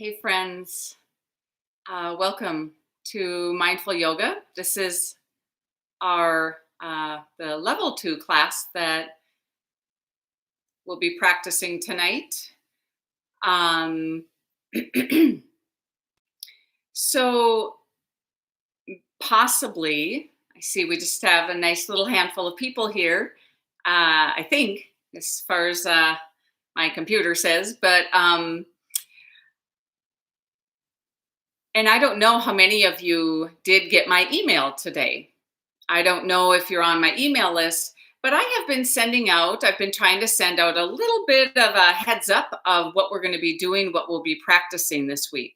Hey friends, welcome to Mindful Yoga. This is our the level 2 class that we'll be practicing tonight. Um, so possibly, I see we just have a nice little handful of people here. I think, as far as my computer says, but and I don't know how many of you did get my email today. I don't know if you're on my email list, but I have been I've been trying to send out a little bit of a heads up of what we're going to be doing, what we'll be practicing this week.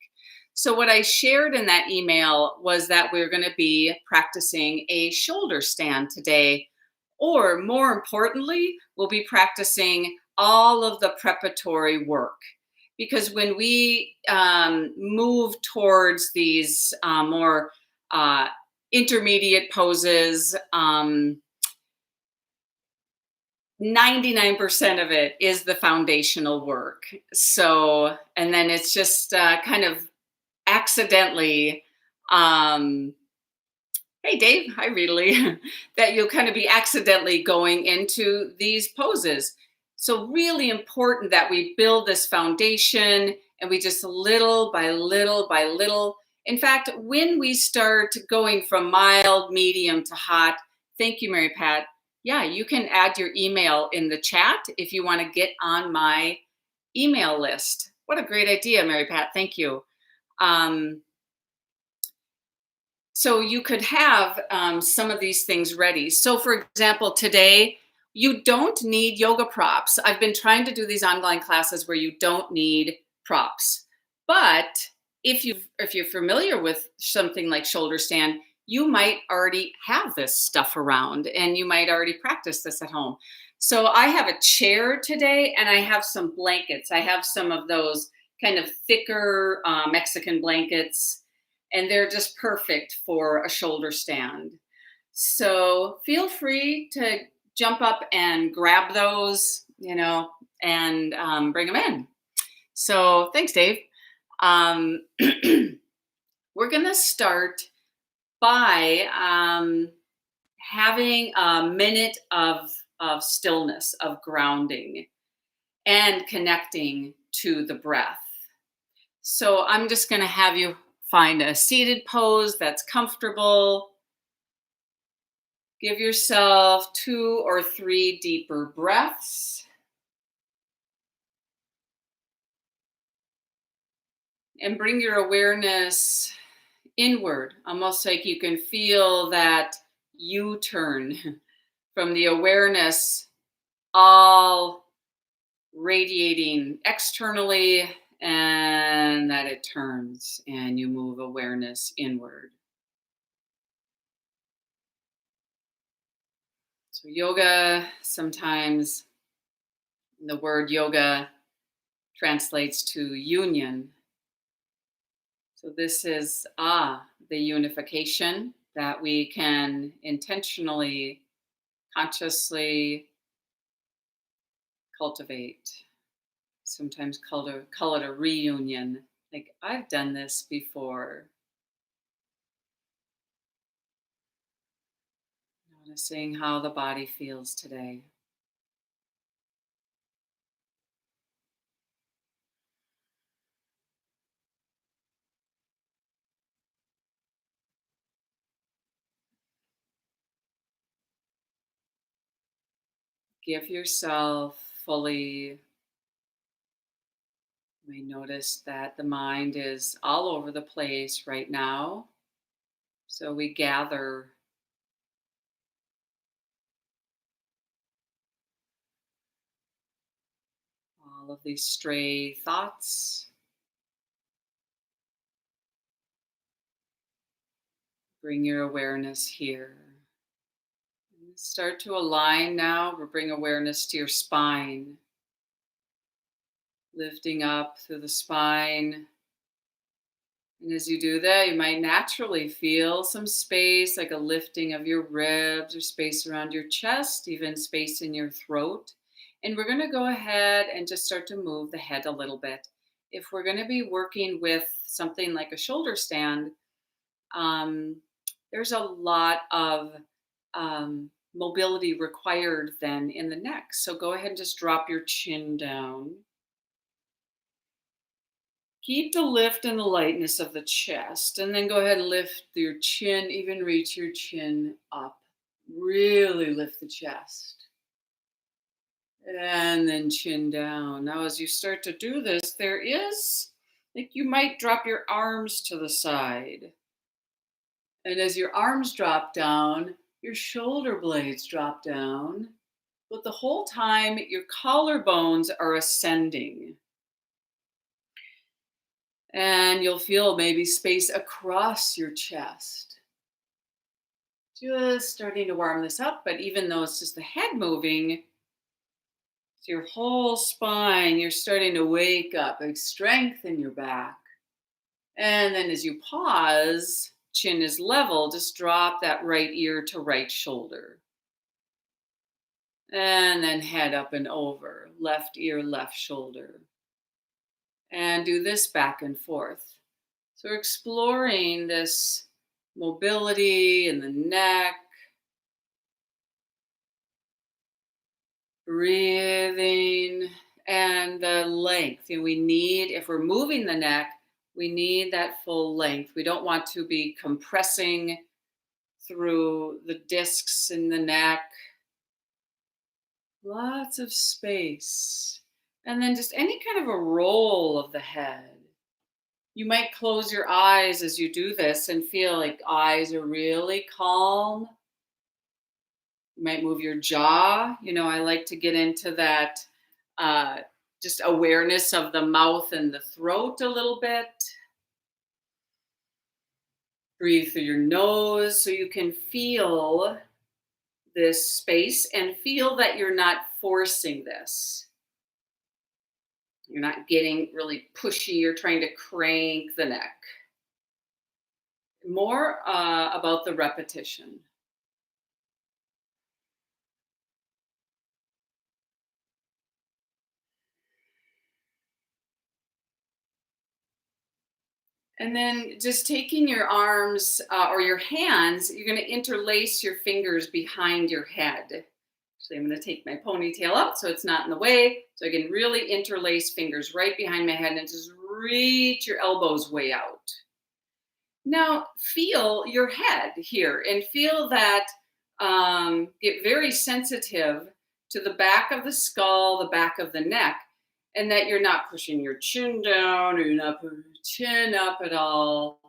So, what I shared in that email was that we're going to be practicing a shoulder stand today, or more importantly, we'll be practicing all of the preparatory work. Because when we move towards these more intermediate poses, 99% of it is the foundational work. So, and then it's just kind of accidentally, um, hey Dave, hi Reedley, that you'll kind of be accidentally going into these poses. So, really important that we build this foundation and we just little by little by little. In fact, when we start going from mild, medium to hot, thank you, Mary Pat. Yeah, you can add your email in the chat if you want to get on my email list. What a great idea, Mary Pat. Thank you. Um, so you could have some of these things ready. So, for example, today you don't need yoga props. I've been trying to do these online classes where you don't need props, but if you're familiar with something like shoulder stand, you might already have this stuff around, and you might already practice this at home. So I have a chair today, and I have some blankets. I have some of those kind of thicker Mexican blankets, and they're just perfect for a shoulder stand. So feel free to jump up and grab those, and bring them in. So thanks, Dave. Um, we're going to start by having a minute of stillness, of grounding, and connecting to the breath. So I'm just going to have you find a seated pose that's comfortable. Give yourself 2 or 3 deeper breaths. And bring your awareness inward, almost like you can feel that U-turn from the awareness all radiating externally, and that it turns and you move awareness inward. So yoga, sometimes the word yoga translates to union. So this is the unification that we can intentionally, consciously cultivate. Sometimes call it a reunion. Like, I've done this before. Noticing how the body feels today. Give yourself fully. You may notice that the mind is all over the place right now. So we gather all of these stray thoughts. Bring your awareness here. Start to align now. We'll bring awareness to your spine. Lifting up through the spine. And as you do that, you might naturally feel some space, like a lifting of your ribs or space around your chest, even space in your throat. And we're going to go ahead and just start to move the head a little bit. if we're going to be working with something like a shoulder stand, um, there's a lot of mobility required then in the neck. So go ahead and just drop your chin down. Keep the lift and the lightness of the chest, and then go ahead and lift your chin, even reach your chin up. Really lift the chest. And then chin down. Now, as you start to do this, there is, like, you might drop your arms to the side. And as your arms drop down, your shoulder blades drop down. But the whole time, your collarbones are ascending. And you'll feel maybe space across your chest. Just starting to warm this up, but even though it's just the head moving, it's your whole spine, you're starting to wake up, like strengthen your back. And then as you pause, chin is level, just drop that right ear to right shoulder. And then head up and over, left ear, left shoulder. And do this back and forth. So we're exploring this mobility in the neck, breathing, and the length. We need, if we're moving the neck, we need that full length. We don't want to be compressing through the discs in the neck. Lots of space. And then just any kind of a roll of the head. You might close your eyes as you do this and feel like eyes are really calm. You might move your jaw. I like to get into that just awareness of the mouth and the throat a little bit. Breathe through your nose so you can feel this space and feel that you're not forcing this. You're not getting really pushy or trying to crank the neck. More about the repetition. And then just taking your arms or your hands, you're going to interlace your fingers behind your head. Actually, I'm going to take my ponytail up so it's not in the way. So I can really interlace fingers right behind my head and just reach your elbows way out. Now, feel your head here and feel that, get very sensitive to the back of the skull, the back of the neck, and that you're not pushing your chin down or you're not putting your chin up at all.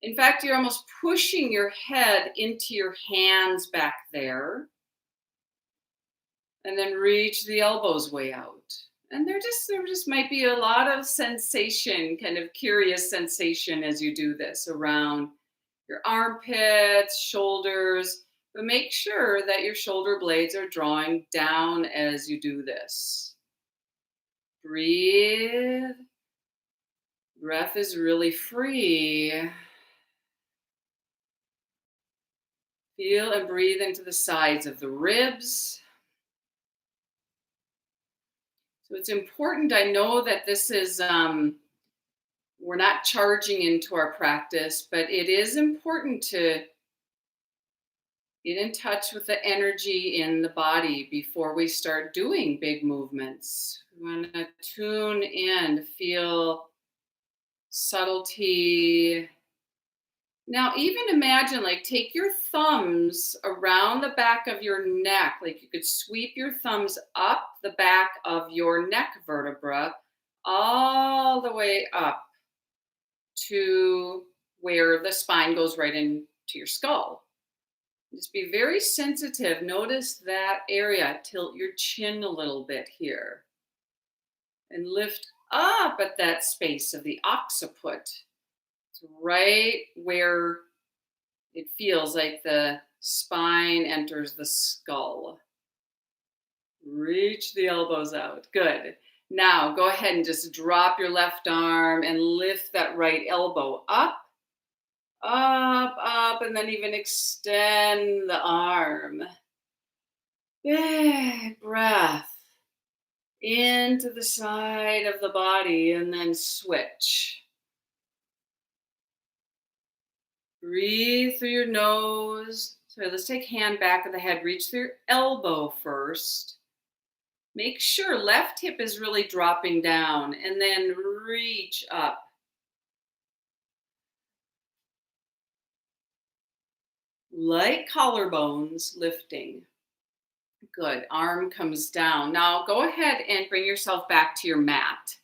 In fact, you're almost pushing your head into your hands back there. And then reach the elbows way out. And there just might be a lot of sensation, kind of curious sensation as you do this around your armpits, shoulders, but make sure that your shoulder blades are drawing down as you do this. Breathe. Breath is really free. Feel and breathe into the sides of the ribs. So it's important. I know that this is, we're not charging into our practice, but it is important to get in touch with the energy in the body before we start doing big movements. We want to tune in, feel subtlety. Now, even imagine, like, take your thumbs around the back of your neck. Like, you could sweep your thumbs up the back of your neck vertebra all the way up to where the spine goes right into your skull. Just be very sensitive. Notice that area. Tilt your chin a little bit here. And lift up at that space of the occiput. Right where it feels like the spine enters the skull. Reach the elbows out. Good. Now go ahead and just drop your left arm and lift that right elbow up, and then even extend the arm. Big breath. into the side of the body, and then switch. Breathe through your nose. So let's take hand back of the head. Reach through your elbow first. Make sure left hip is really dropping down, and then reach up. Light collarbones lifting. Good. Arm comes down. Now go ahead and bring yourself back to your mat.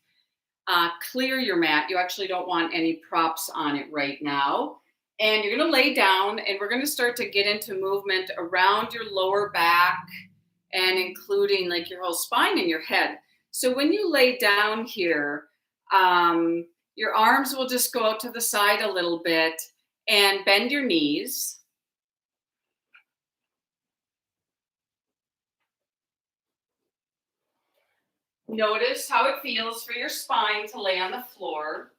Clear your mat. You actually don't want any props on it right now. And you're going to lay down, and we're going to start to get into movement around your lower back and including like your whole spine and your head. So when you lay down here, your arms will just go out to the side a little bit and bend your knees. Notice how it feels for your spine to lay on the floor.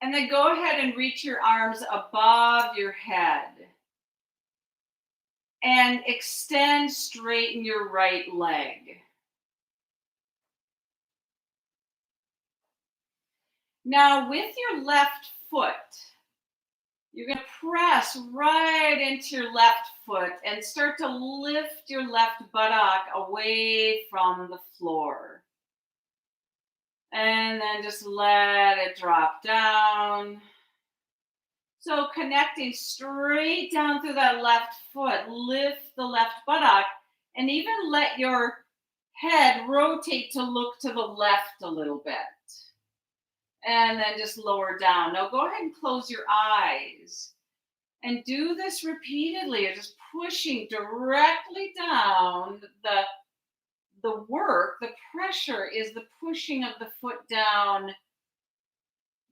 And then go ahead and reach your arms above your head. And extend, straighten your right leg. Now with your left foot, you're going to press right into your left foot and start to lift your left buttock away from the floor. And then just let it drop down. So connecting straight down through that left foot, lift the left buttock, and even let your head rotate to look to the left a little bit. And then just lower down. Now go ahead and close your eyes. And do this repeatedly. You're just pushing directly down. The work, the pressure is the pushing of the foot down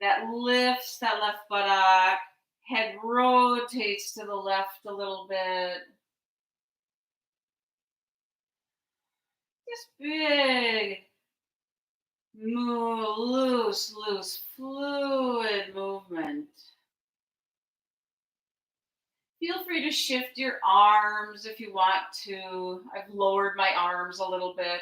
that lifts that left buttock. Head rotates to the left a little bit. Just big, move, loose, fluid movement. Feel free to shift your arms if you want to. I've lowered my arms a little bit.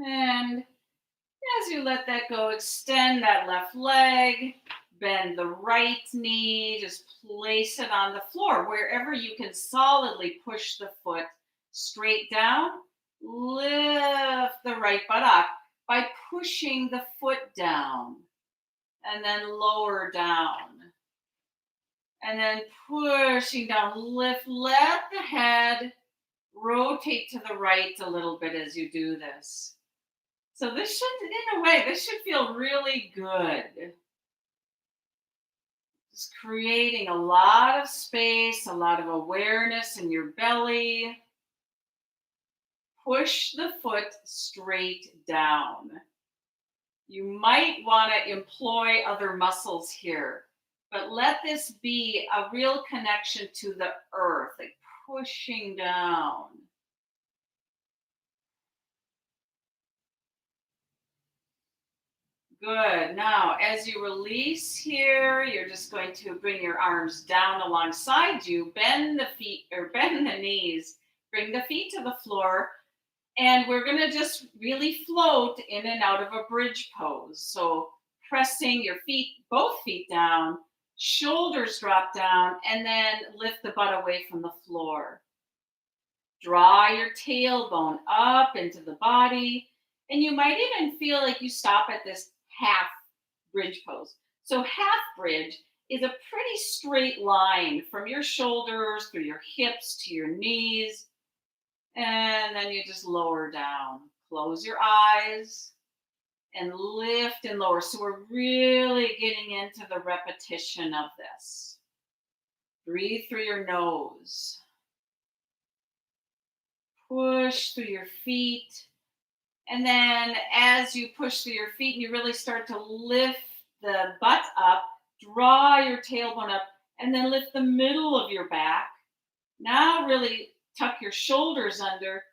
And as you let that go, extend that left leg, bend the right knee, just place it on the floor. Wherever you can solidly push the foot straight down, lift the right buttock by pushing the foot down and then lower down. And then pushing down, lift, let the head rotate to the right a little bit as you do this. So this should, in a way, this should feel really good. Just creating a lot of space, a lot of awareness in your belly. Push the foot straight down. You might want to employ other muscles here, but let this be a real connection to the earth, like pushing down. Good. Now, as you release here, you're just going to bring your arms down alongside you, bend the feet or bend the knees, bring the feet to the floor, and we're going to just really float in and out of a bridge pose. So pressing your feet, both feet down, shoulders drop down, and then lift the butt away from the floor. Draw your tailbone up into the body, and you might even feel like you stop at this half bridge pose. So half bridge is a pretty straight line from your shoulders through your hips to your knees. And then you just lower down. Close your eyes and lift and lower. So we're really getting into the repetition of this. Breathe through your nose. Push through your feet. And then as you push through your feet and you really start to lift the butt up, draw your tailbone up, and then lift the middle of your back Now really tuck your shoulders under,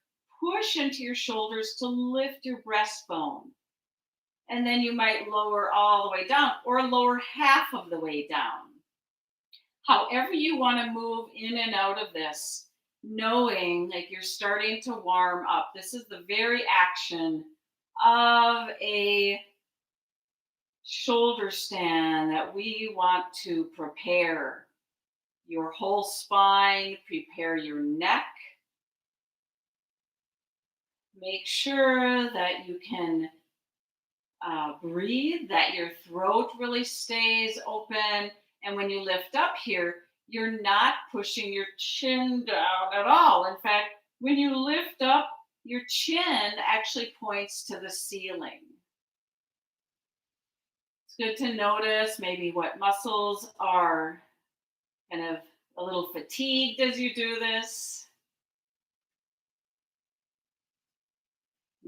push into your shoulders to lift your breastbone. And then you might lower all the way down or lower half of the way down. However you want to move in and out of this, knowing like you're starting to warm up. This is the very action of a shoulder stand that we want to prepare your whole spine, prepare your neck. Make sure that you can breathe, that your throat really stays open. And when you lift up here, you're not pushing your chin down at all. In fact, when you lift up, your chin actually points to the ceiling. It's good to notice maybe what muscles are kind of a little fatigued as you do this.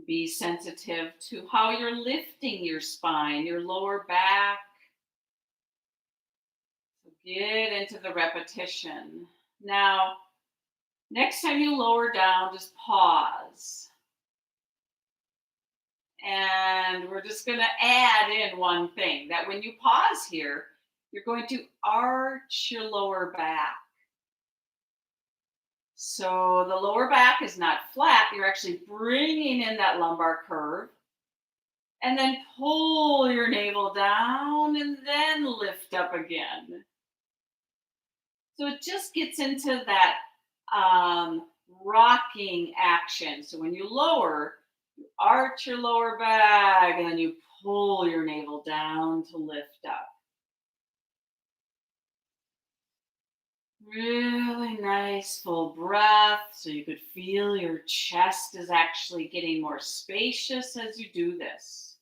Be sensitive to how you're lifting your spine, your lower back. So get into the repetition. Now, next time you lower down, just pause. And we're just going to add in one thing that when you pause here, you're going to arch your lower back. So the lower back is not flat. You're actually bringing in that lumbar curve. And then pull your navel down and then lift up again. So it just gets into that rocking action. So when you lower, you arch your lower back and then you pull your navel down to lift up. Really nice full breath so you could feel your chest is actually getting more spacious as you do this.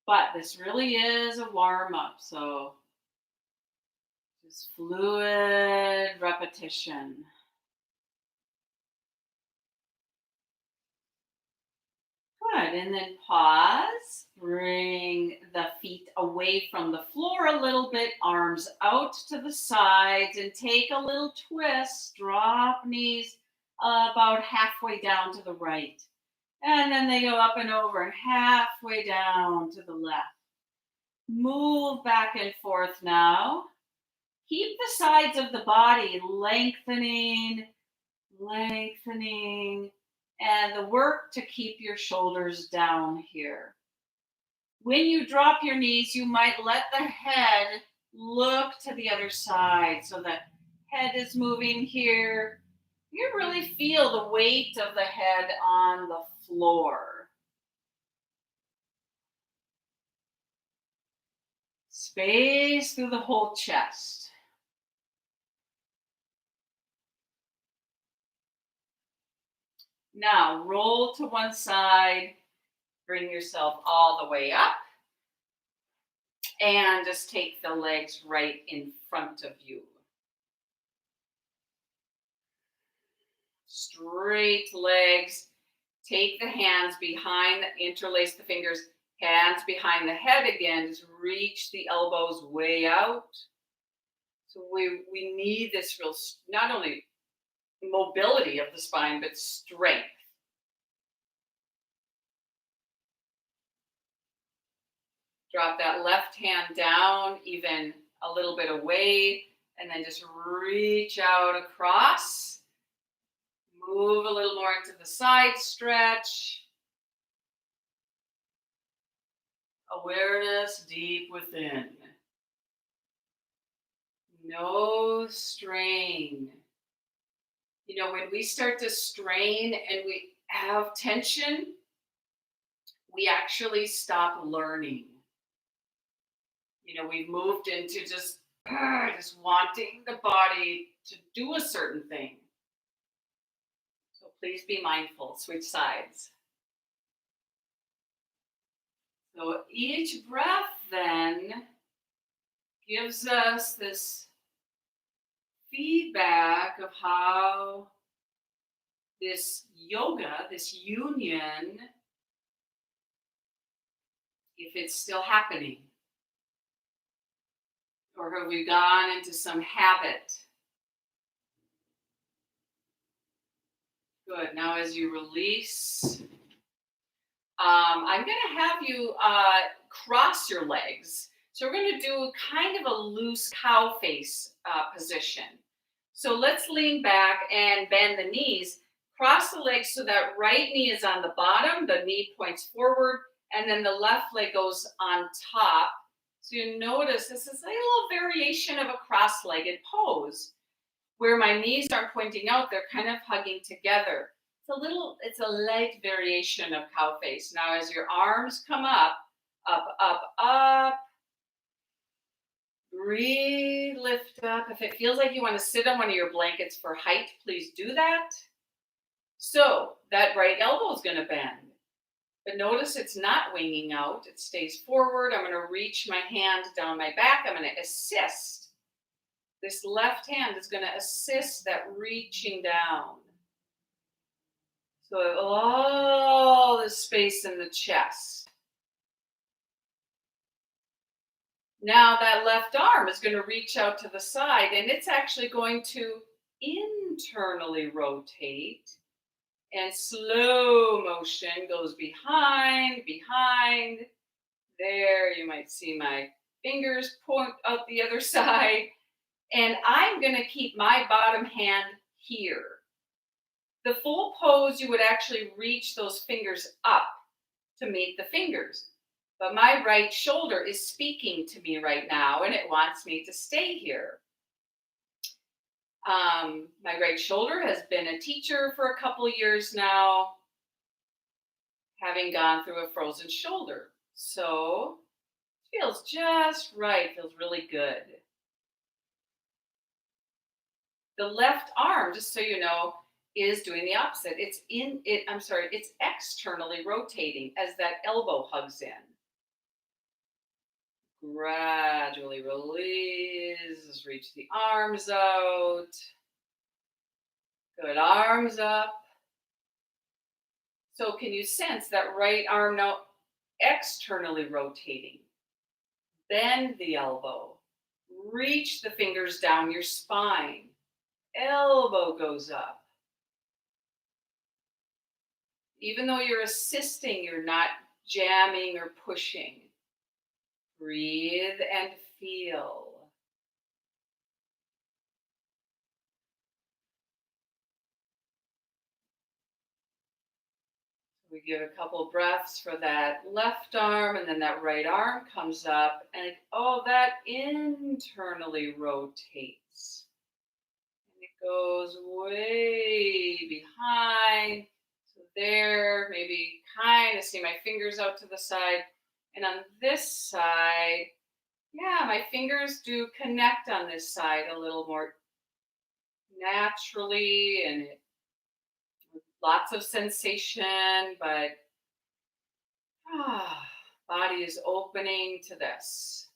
But this really is a warm up, so just fluid repetition. Good, and then pause. Bring the feet away from the floor a little bit, arms out to the sides, and take a little twist. Drop knees about halfway down to the right. And then they go up and over and halfway down to the left. Move back and forth now. Keep the sides of the body lengthening, lengthening, and the work to keep your shoulders down here. When you drop your knees, you might let the head look to the other side so the head is moving here. You really feel the weight of the head on the floor. Space through the whole chest. Now roll to one side, bring yourself all the way up, and just take the legs right in front of you. Straight legs. Take the hands behind, interlace the fingers, hands behind the head again. Just reach the elbows way out. So we need this real, not only mobility of the spine, but strength. Drop that left hand down, even a little bit away, and then just reach out across. Move a little more into the side stretch. Awareness deep within. No strain. You know, when we start to strain and we have tension, we actually stop learning. You know, we've moved into just wanting the body to do a certain thing. So please be mindful, switch sides. So each breath then gives us this feedback of how this yoga, this union, if it's still happening, Or have we gone into some habit? Good. Now, as you release, I'm going to have you cross your legs. So we're going to do kind of a loose cow face position. So let's lean back and bend the knees. Cross the legs so that right knee is on the bottom, the knee points forward, and then the left leg goes on top. So you notice this is a little variation of a cross-legged pose where my knees aren't pointing out, they're kind of hugging together. It's a light variation of cow face. Now, as your arms come up, up, breathe, lift up. If it feels like you want to sit on one of your blankets for height, please do that. So that right elbow is going to bend. But notice it's not winging out. It stays forward. I'm going to reach my hand down my back. I'm going to assist. This left hand is going to assist that reaching down. So all the space in the chest. Now that left arm is going to reach out to the side, and it's actually going to internally rotate, and slow motion goes behind. There, you might see my fingers point out the other side, and I'm going to keep my bottom hand here. The full pose, you would actually reach those fingers up to meet the fingers. But my right shoulder is speaking to me right now, and it wants me to stay here. My right shoulder has been a teacher for a couple of years now, having gone through a frozen shoulder. So it feels just right, feels really good. The left arm, just so you know, is doing the opposite. It's externally rotating as that elbow hugs in. Gradually release, reach the arms out. Good, arms up. So can you sense that right arm now externally rotating? Bend the elbow. Reach the fingers down your spine. Elbow goes up. Even though you're assisting, you're not jamming or pushing. Breathe and feel. We give a couple breaths for that left arm, and then that right arm comes up, and that internally rotates. And it goes way behind. So there, maybe kind of see my fingers out to the side. And on this side, yeah, my fingers do connect on this side a little more naturally, and lots of sensation, but body is opening to this.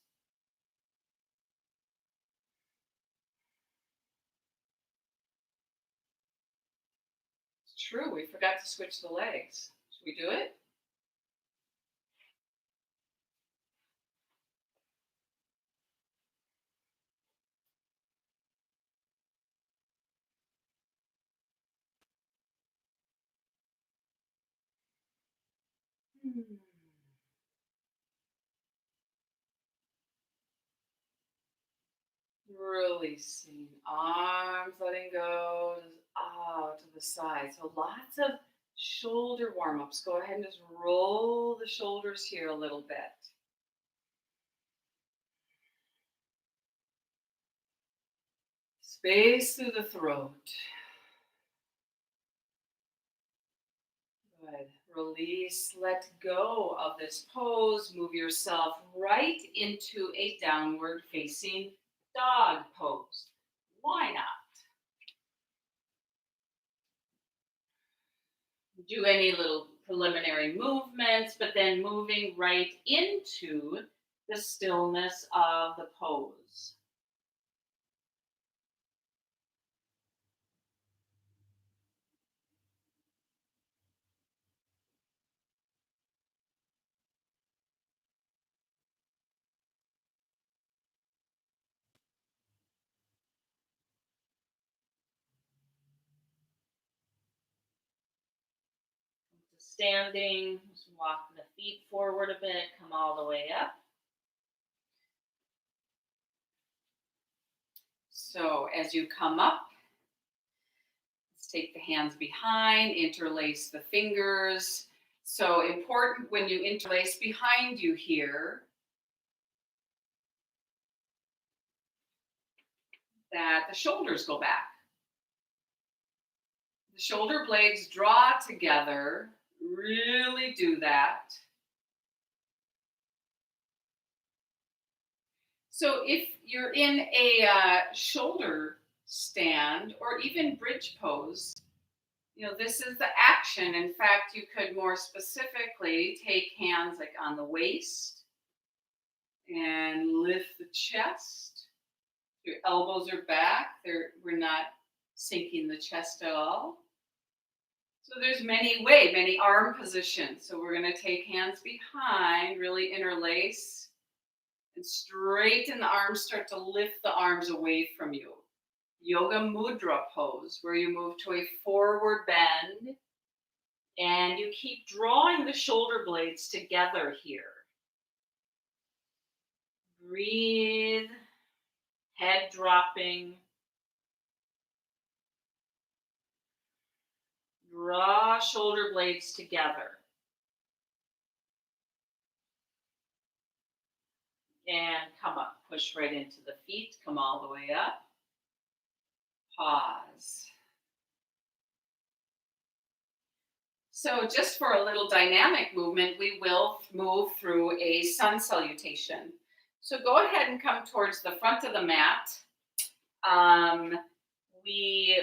It's true, we forgot to switch the legs. Should we do it? Releasing, arms letting go out to the side. So lots of shoulder warm-ups. Go ahead and just roll the shoulders here a little bit. Space through the throat. Good. Release, let go of this pose. Move yourself right into a downward facing dog pose. Why not? Do any little preliminary movements, but then moving right into the stillness of the pose. Standing, just walk the feet forward a bit, come all the way up. So as you come up, let's take the hands behind, interlace the fingers. So important when you interlace behind you here that the shoulders go back. The shoulder blades draw together. Really do that. So if you're in a shoulder stand or even bridge pose, this is the action. In fact, you could more specifically take hands like on the waist and lift the chest. Your elbows are back. We're not sinking the chest at all. So there's many arm positions. So we're going to take hands behind, really interlace, and straighten the arms, start to lift the arms away from you. Yoga Mudra pose, where you move to a forward bend, and you keep drawing the shoulder blades together here. Breathe, head dropping. Draw shoulder blades together. And come up, push right into the feet, come all the way up. Pause. So just for a little dynamic movement, we will move through a sun salutation. So go ahead and come towards the front of the mat. We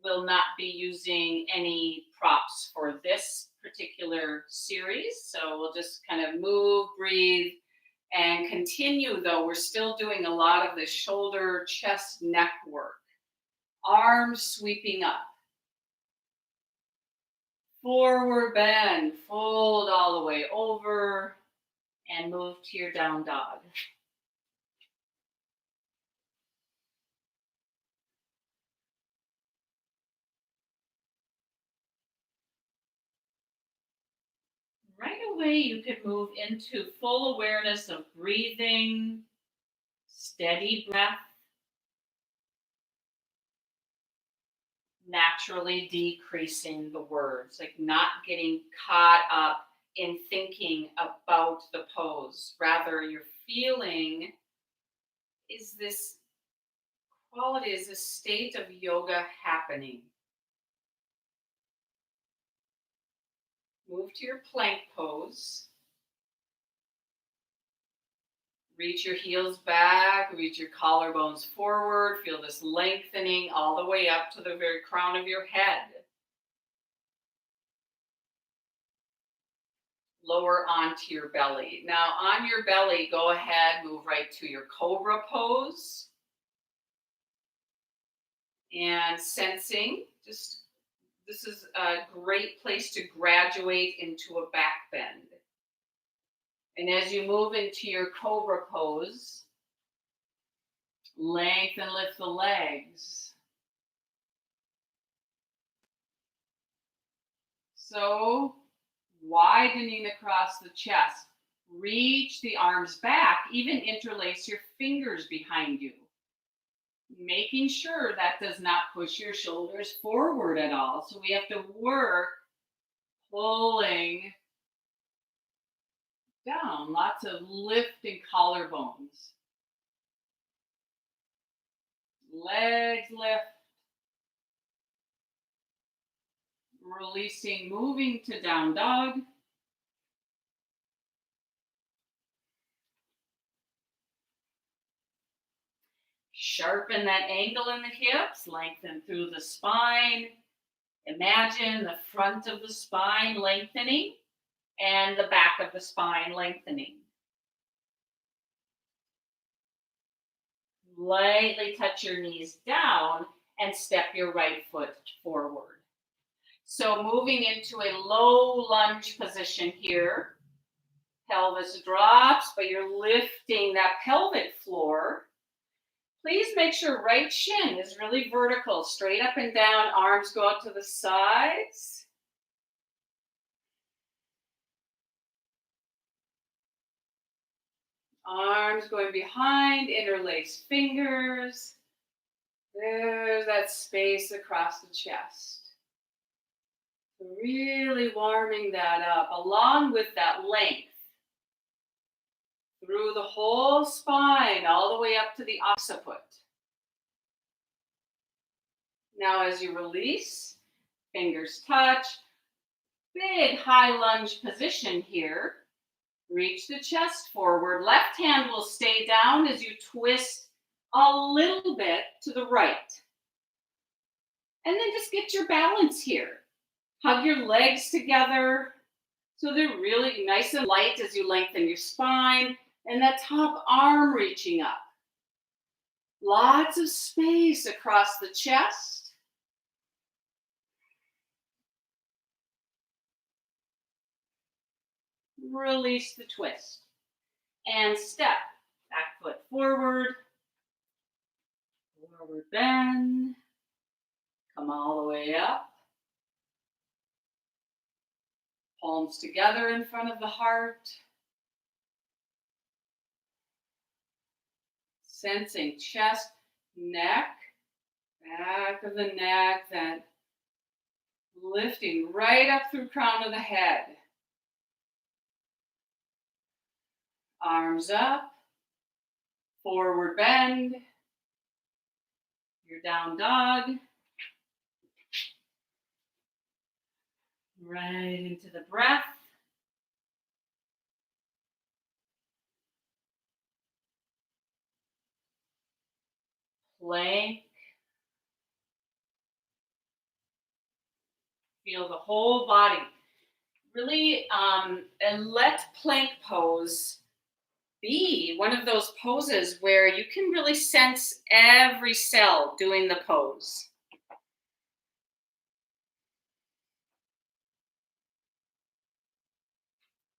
will not be using any props for this particular series. So we'll just kind of move, breathe, and continue, though. We're still doing a lot of the shoulder, chest, neck work. Arms sweeping up. Forward bend, fold all the way over, and move to your down dog. Right away, you could move into full awareness of breathing, steady breath, naturally decreasing the words, like not getting caught up in thinking about the pose. Rather, you're feeling is this quality, is this state of yoga happening? Move to your plank pose. Reach your heels back, reach your collarbones forward. Feel this lengthening all the way up to the very crown of your head. Lower onto your belly. Now on your belly, go ahead, move right to your cobra pose. And sensing, this is a great place to graduate into a back bend. And as you move into your cobra pose, lengthen and lift the legs. So widening across the chest. Reach the arms back, even interlace your fingers behind you. Making sure that does not push your shoulders forward at all. So we have to work pulling down, lots of lifting collarbones. Legs lift. Releasing, moving to down dog. Sharpen that angle in the hips, lengthen through the spine. Imagine the front of the spine lengthening and the back of the spine lengthening. Lightly touch your knees down and step your right foot forward. So moving into a low lunge position here. Pelvis drops, but you're lifting that pelvic floor. Please make sure right shin is really vertical, straight up and down, arms go out to the sides. Arms going behind, interlace fingers. There's that space across the chest. Really warming that up along with that length through the whole spine, all the way up to the occiput. Now, as you release, fingers touch, big high lunge position here. Reach the chest forward. Left hand will stay down as you twist a little bit to the right. And then just get your balance here. Hug your legs together so they're really nice and light as you lengthen your spine and that top arm reaching up. Lots of space across the chest. Release the twist. And step. Back foot forward. Forward bend. Come all the way up. Palms together in front of the heart. Sensing chest, neck, back of the neck, that lifting right up through crown of the head. Arms up, forward bend, your down dog. Right into the breath. Plank. Feel the whole body. Really, and let plank pose be one of those poses where you can really sense every cell doing the pose.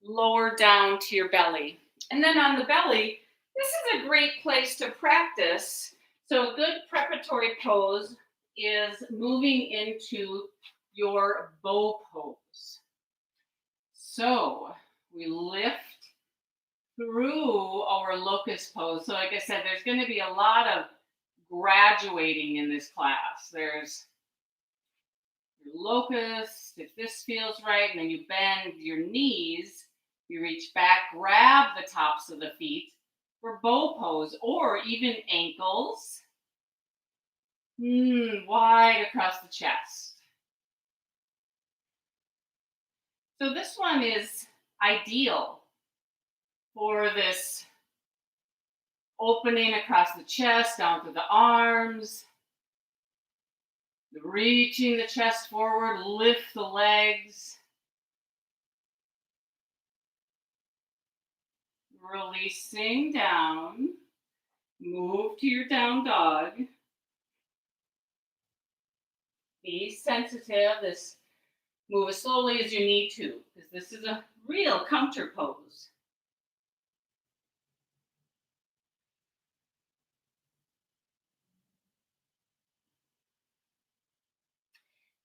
Lower down to your belly. And then on the belly, this is a great place to practice. So a good preparatory pose is moving into your bow pose. So we lift through our locust pose. So like I said, there's going to be a lot of graduating in this class. There's your locust, if this feels right, and then you bend your knees, you reach back, grab the tops of the feet for bow pose, or even ankles wide across the chest. So this one is ideal for this opening across the chest, down to the arms, reaching the chest forward, lift the legs. Releasing down, move to your down dog. Be sensitive. Move as slowly as you need to, because this is a real counter pose.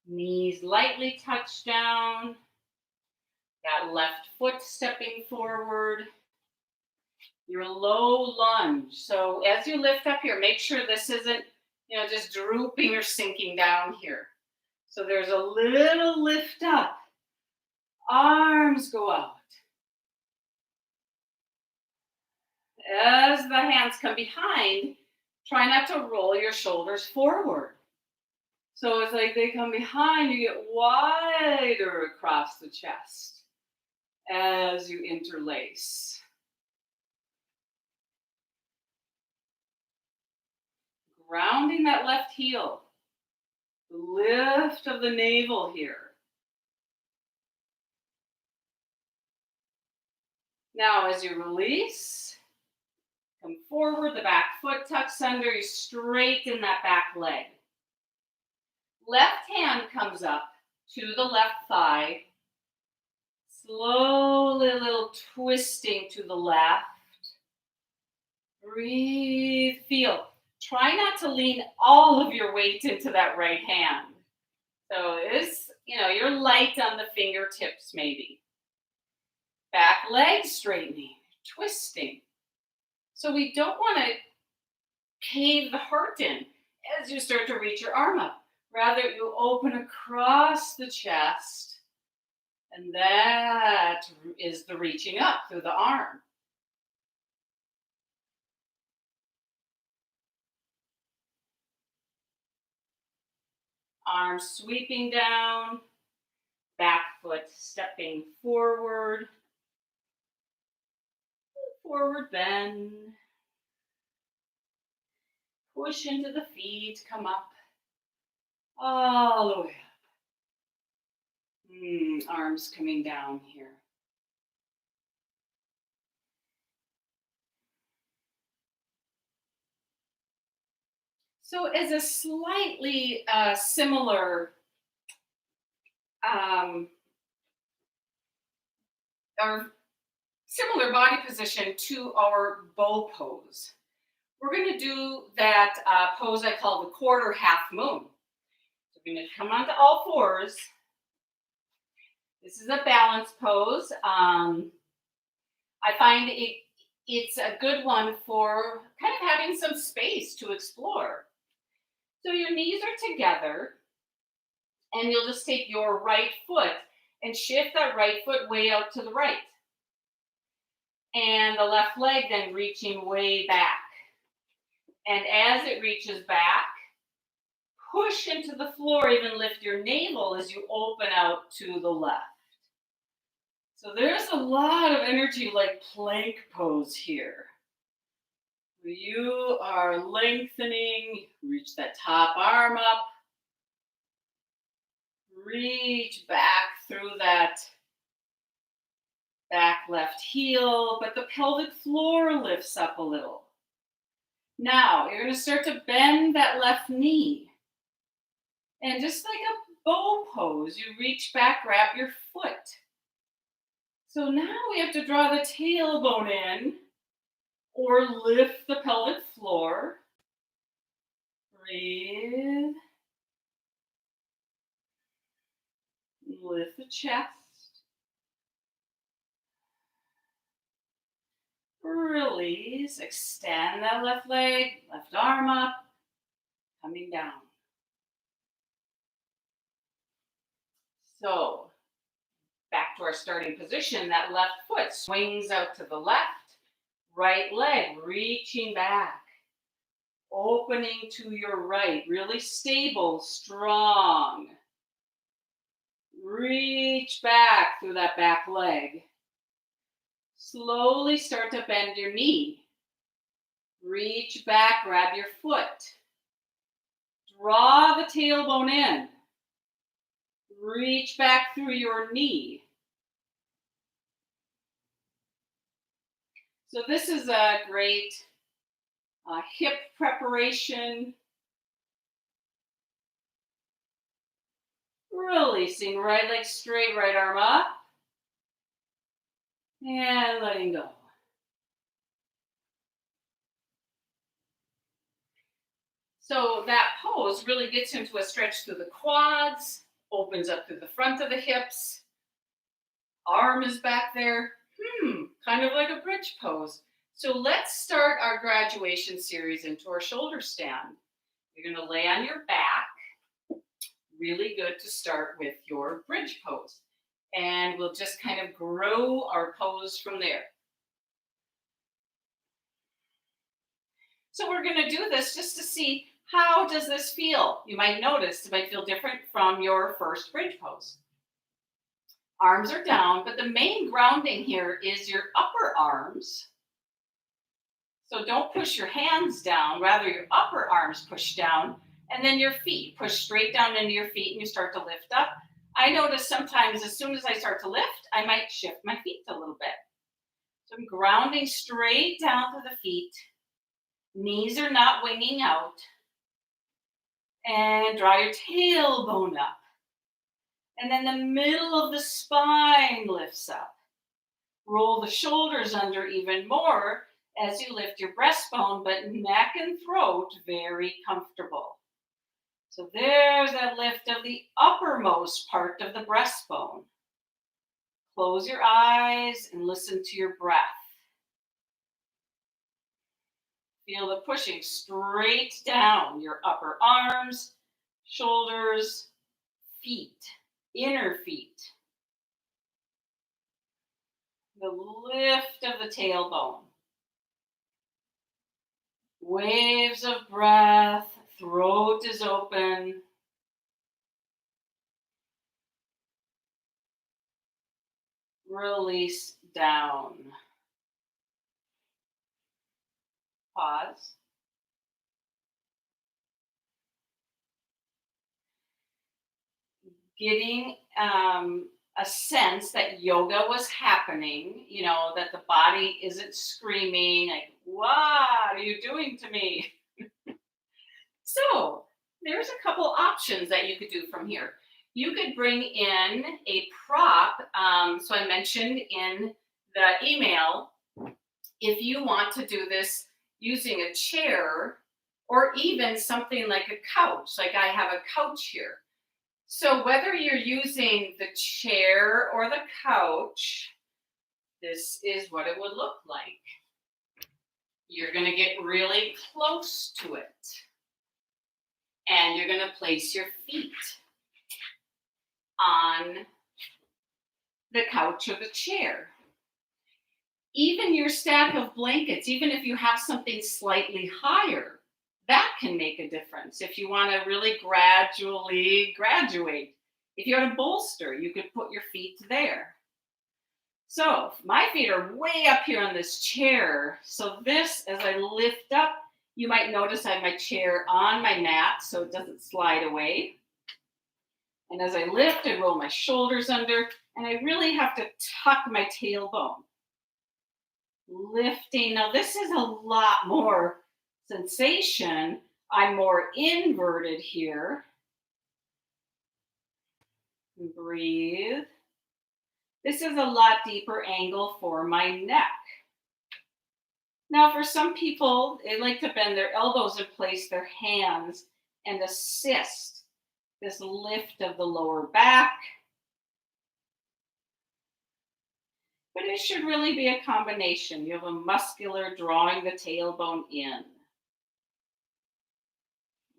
Knees lightly touch down. That left foot stepping forward. Your low lunge. So as you lift up here, make sure this isn't, just drooping or sinking down here. So there's a little lift up. Arms go out. As the hands come behind, try not to roll your shoulders forward. So it's like they come behind, you get wider across the chest as you interlace. Grounding that left heel. The lift of the navel here. Now as you release, come forward, the back foot tucks under, you straighten that back leg. Left hand comes up to the left thigh. Slowly, a little twisting to the left. Breathe, feel. Try not to lean all of your weight into that right hand. So it's, you're light on the fingertips maybe. Back leg straightening, twisting. So we don't want to cave the heart in as you start to reach your arm up. Rather, you open across the chest, and that is the reaching up through the arm. Arm sweeping down, back foot stepping forward, forward bend. Push into the feet, come up, all the way up. Arms coming down here. So as a slightly similar um, or similar body position to our bow pose, we're going to do that pose I call the quarter half moon. So we're going to come onto all fours. This is a balance pose. I find it's a good one for kind of having some space to explore. So your knees are together, and you'll just take your right foot and shift that right foot way out to the right. And the left leg then reaching way back. And as it reaches back, push into the floor, even lift your navel as you open out to the left. So there's a lot of energy like plank pose here. You are lengthening, reach that top arm up, reach back through that back left heel, but the pelvic floor lifts up a little. Now, you're going to start to bend that left knee. And just like a bow pose, you reach back, grab your foot. So now we have to draw the tailbone in or lift the pelvic floor. Breathe. Lift the chest. Release. Extend that left leg, left arm up, coming down. So, back to our starting position, that left foot swings out to the left, right leg reaching back, opening to your right, really stable, strong. Reach back through that back leg. Slowly start to bend your knee. Reach back, grab your foot. Draw the tailbone in. Reach back through your knee. So this is a great hip preparation. Releasing right leg straight, right arm up. And letting go. So that pose really gets into a stretch through the quads, opens up through the front of the hips. Arm is back there. Kind of like a bridge pose. So let's start our graduation series into our shoulder stand. You're going to lay on your back. Really good to start with your bridge pose. And we'll just kind of grow our pose from there. So we're going to do this just to see how does this feel. You might notice it might feel different from your first bridge pose. Arms are down, but the main grounding here is your upper arms. So don't push your hands down, rather your upper arms push down, and then your feet push straight down into your feet and you start to lift up. I notice sometimes as soon as I start to lift, I might shift my feet a little bit. So I'm grounding straight down to the feet. Knees are not winging out. And draw your tailbone up. And then the middle of the spine lifts up. Roll the shoulders under even more as you lift your breastbone, but neck and throat very comfortable. So there's that lift of the uppermost part of the breastbone. Close your eyes and listen to your breath. Feel the pushing straight down your upper arms, shoulders, feet, inner feet. The lift of the tailbone. Waves of breath, throat is open. Release down. Pause. Getting a sense that yoga was happening, that the body isn't screaming, like, what are you doing to me? So there's a couple options that you could do from here. You could bring in a prop. So I mentioned in the email, if you want to do this using a chair or even something like a couch, like I have a couch here. So whether you're using the chair or the couch, this is what it would look like. You're going to get really close to it. And you're going to place your feet on the couch or the chair. Even your stack of blankets, even if you have something slightly higher, that can make a difference. If you want to really gradually graduate, if you had a bolster, you could put your feet there. So my feet are way up here on this chair. So this, as I lift up, you might notice I have my chair on my mat so it doesn't slide away. And as I lift, I roll my shoulders under, and I really have to tuck my tailbone. Lifting. Now this is a lot more sensation. I'm more inverted here. Breathe. This is a lot deeper angle for my neck. Now, for some people, they like to bend their elbows and place their hands and assist this lift of the lower back. But it should really be a combination. You have a muscular drawing the tailbone in,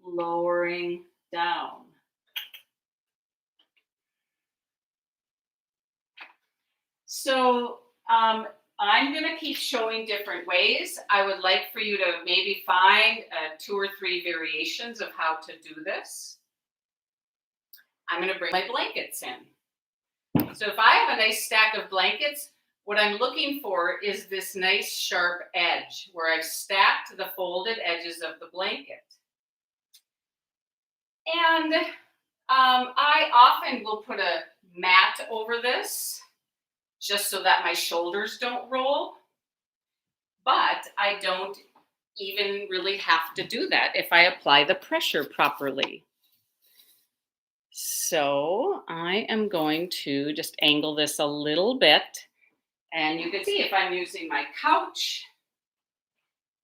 lowering down. So I'm going to keep showing different ways. I would like for you to maybe find 2 or 3 variations of how to do this. I'm going to bring my blankets in. So if I have a nice stack of blankets, what I'm looking for is this nice sharp edge where I've stacked the folded edges of the blanket. And I often will put a mat over this just so that my shoulders don't roll. But I don't even really have to do that if I apply the pressure properly. So I am going to just angle this a little bit. And you can see if I'm using my couch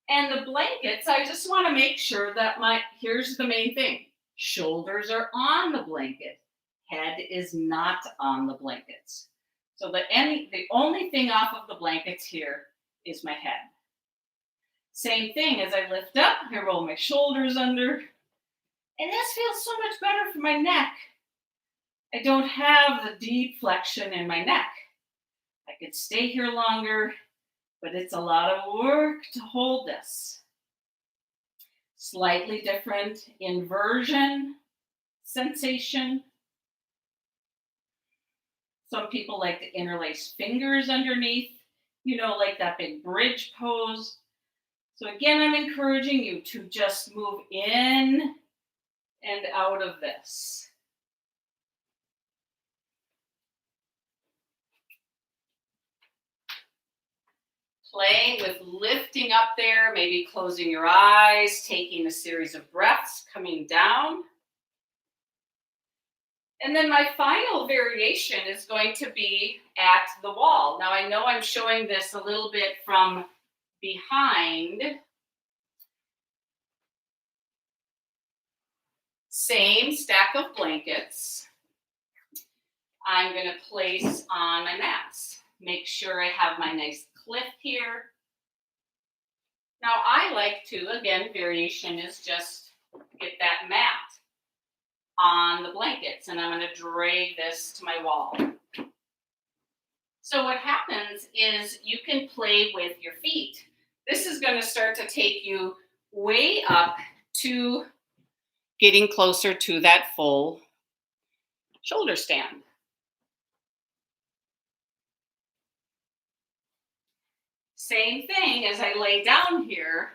and the blankets, I just want to make sure that here's the main thing. Shoulders are on the blanket. Head is not on the blankets. So the only thing off of the blankets here is my head. Same thing, as I lift up, I roll my shoulders under. And this feels so much better for my neck. I don't have the deep flexion in my neck. I could stay here longer, but it's a lot of work to hold this. Slightly different inversion sensation. Some people like to interlace fingers underneath, like that big bridge pose. So again, I'm encouraging you to just move in and out of this. Playing with lifting up there, maybe closing your eyes, taking a series of breaths, coming down. And then my final variation is going to be at the wall. Now I know I'm showing this a little bit from behind. Same stack of blankets. I'm going to place on my mats. Make sure I have my nice cliff here. Now I like to, again, variation is just get that mat on the blankets and I'm going to drag this to my wall. So what happens is you can play with your feet. This is going to start to take you way up to getting closer to that full shoulder stand. Same thing as I lay down here.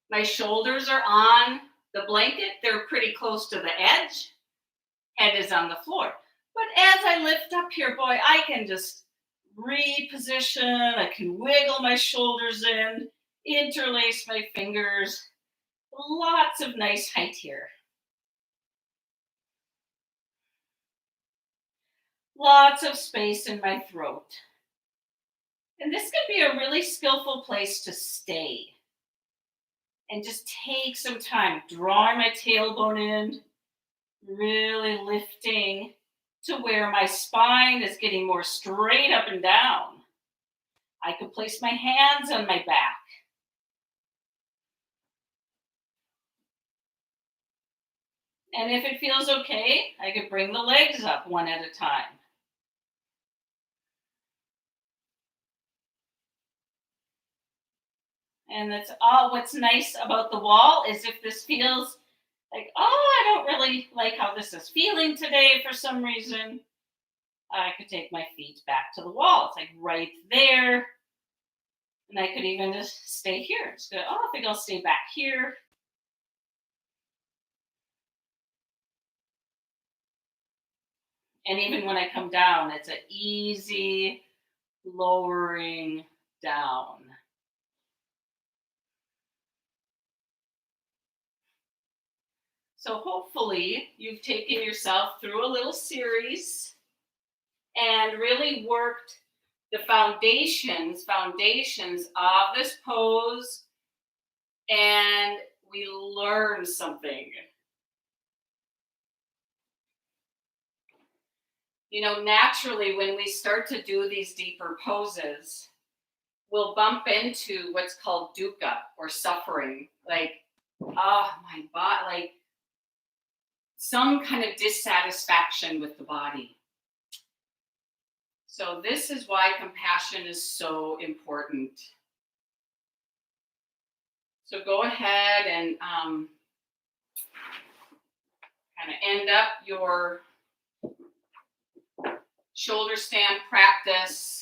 My shoulders are on the blanket. They're pretty close to the edge. Head is on the floor. But as I lift up here, boy, I can just reposition. I can wiggle my shoulders in, interlace my fingers. Lots of nice height here. Lots of space in my throat. And this can be a really skillful place to stay. And just take some time, drawing my tailbone in, really lifting to where my spine is getting more straight up and down. I could place my hands on my back. And if it feels okay, I could bring the legs up one at a time. And that's all. What's nice about the wall is if this feels like, oh, I don't really like how this is feeling today for some reason, I could take my feet back to the wall. It's like right there. And I could even just stay here. Just go, oh, I think I'll stay back here. And even when I come down, it's an easy lowering down. So hopefully you've taken yourself through a little series and really worked the foundations of this pose, and we learned something. You know, naturally, when we start to do these deeper poses, we'll bump into what's called dukkha or suffering, like, oh, my body, like some kind of dissatisfaction with the body. So this is why compassion is so important. So go ahead and kind of end up your shoulder stand practice.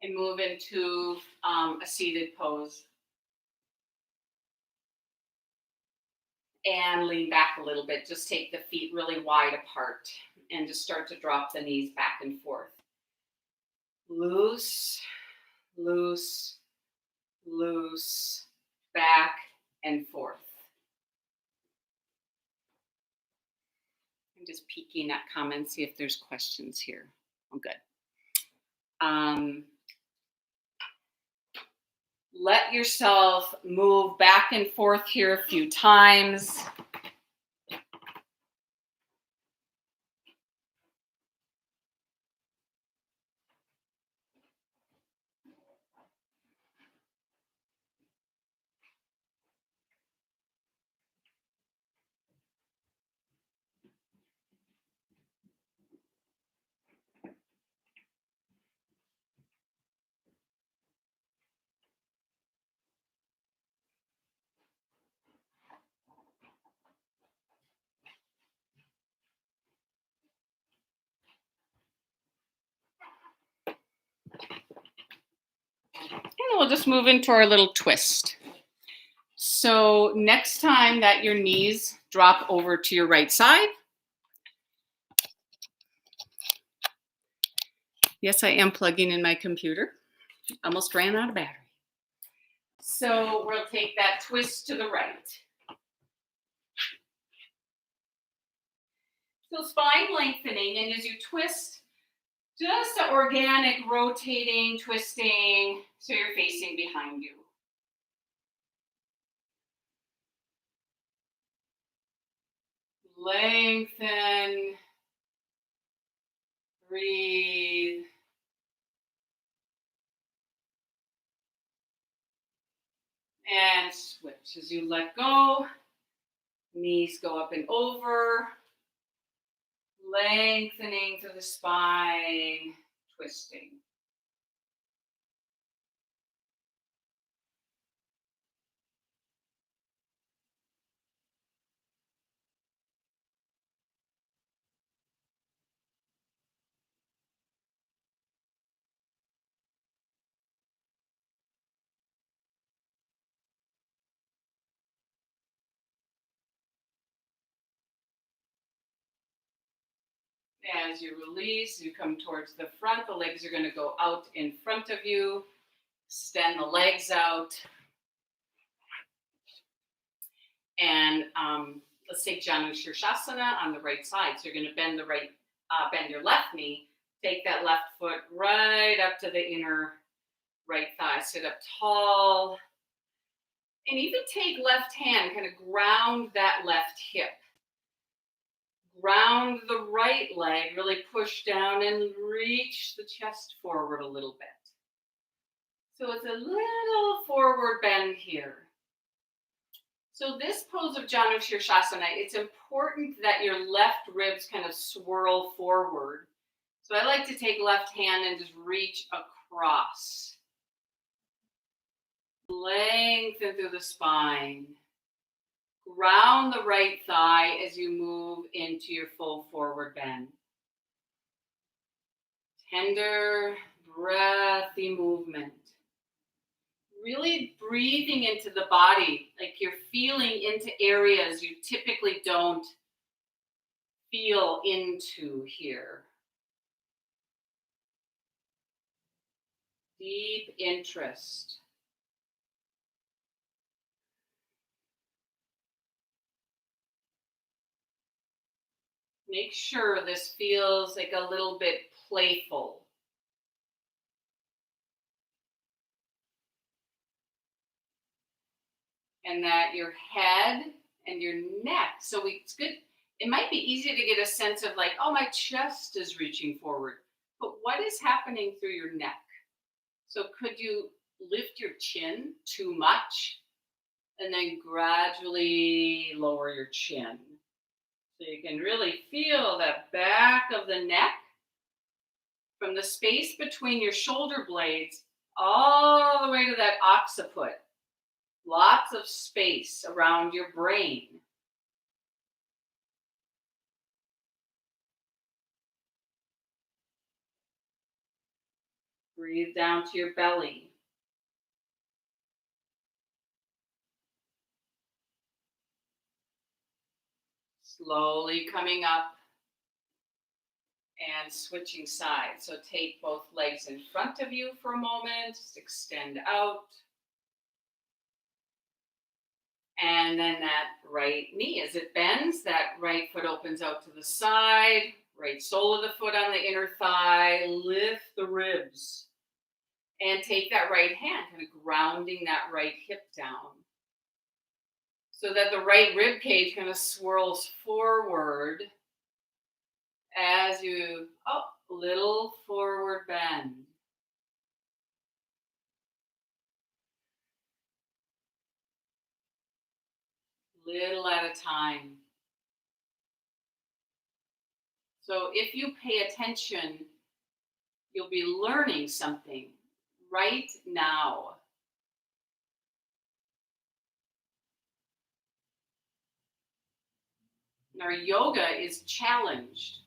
And move into a seated pose. And lean back a little bit. Just take the feet really wide apart and just start to drop the knees back and forth. Loose, loose, loose, back and forth. I'm just peeking at comments, see if there's questions here. Oh, good. Let yourself move back and forth here a few times. And we'll just move into our little twist. So next time that your knees drop over to your right side. Yes, I am plugging in my computer. Almost ran out of battery. So we'll take that twist to the right. So spine lengthening, and as you twist, just an organic rotating, twisting, so you're facing behind you. Lengthen. Breathe. And switch. As you let go, knees go up and over, lengthening through the spine, twisting. As you release, you come towards the front. The legs are going to go out in front of you. Extend the legs out. And let's take Janu Shirshasana on the right side. So you're going to bend bend your left knee. Take that left foot right up to the inner right thigh. Sit up tall. And even take left hand, kind of ground that left hip. Ground the right leg, really push down and reach the chest forward a little bit. So it's a little forward bend here. So this pose of Janu Shirshasana, it's important that your left ribs kind of swirl forward. So I like to take left hand and just reach across. Lengthen through the spine. Ground the right thigh as you move into your full forward bend. Tender, breathy movement. Really breathing into the body, like you're feeling into areas you typically don't feel into here. Deep interest. Make sure this feels like a little bit playful. And that your head and your neck, so it's good. It might be easy to get a sense of like, oh, my chest is reaching forward. But what is happening through your neck? So could you lift your chin too much and then gradually lower your chin? So you can really feel that back of the neck from the space between your shoulder blades all the way to that occiput. Lots of space around your brain. Breathe down to your belly. Slowly coming up and switching sides. So take both legs in front of you for a moment. Just extend out. And then that right knee, as it bends, that right foot opens out to the side. Right sole of the foot on the inner thigh. Lift the ribs. And take that right hand, kind of grounding that right hip down. So that the right rib cage kind of swirls forward as you, little forward bend. Little at a time. So if you pay attention, you'll be learning something right now. And our yoga is challenged,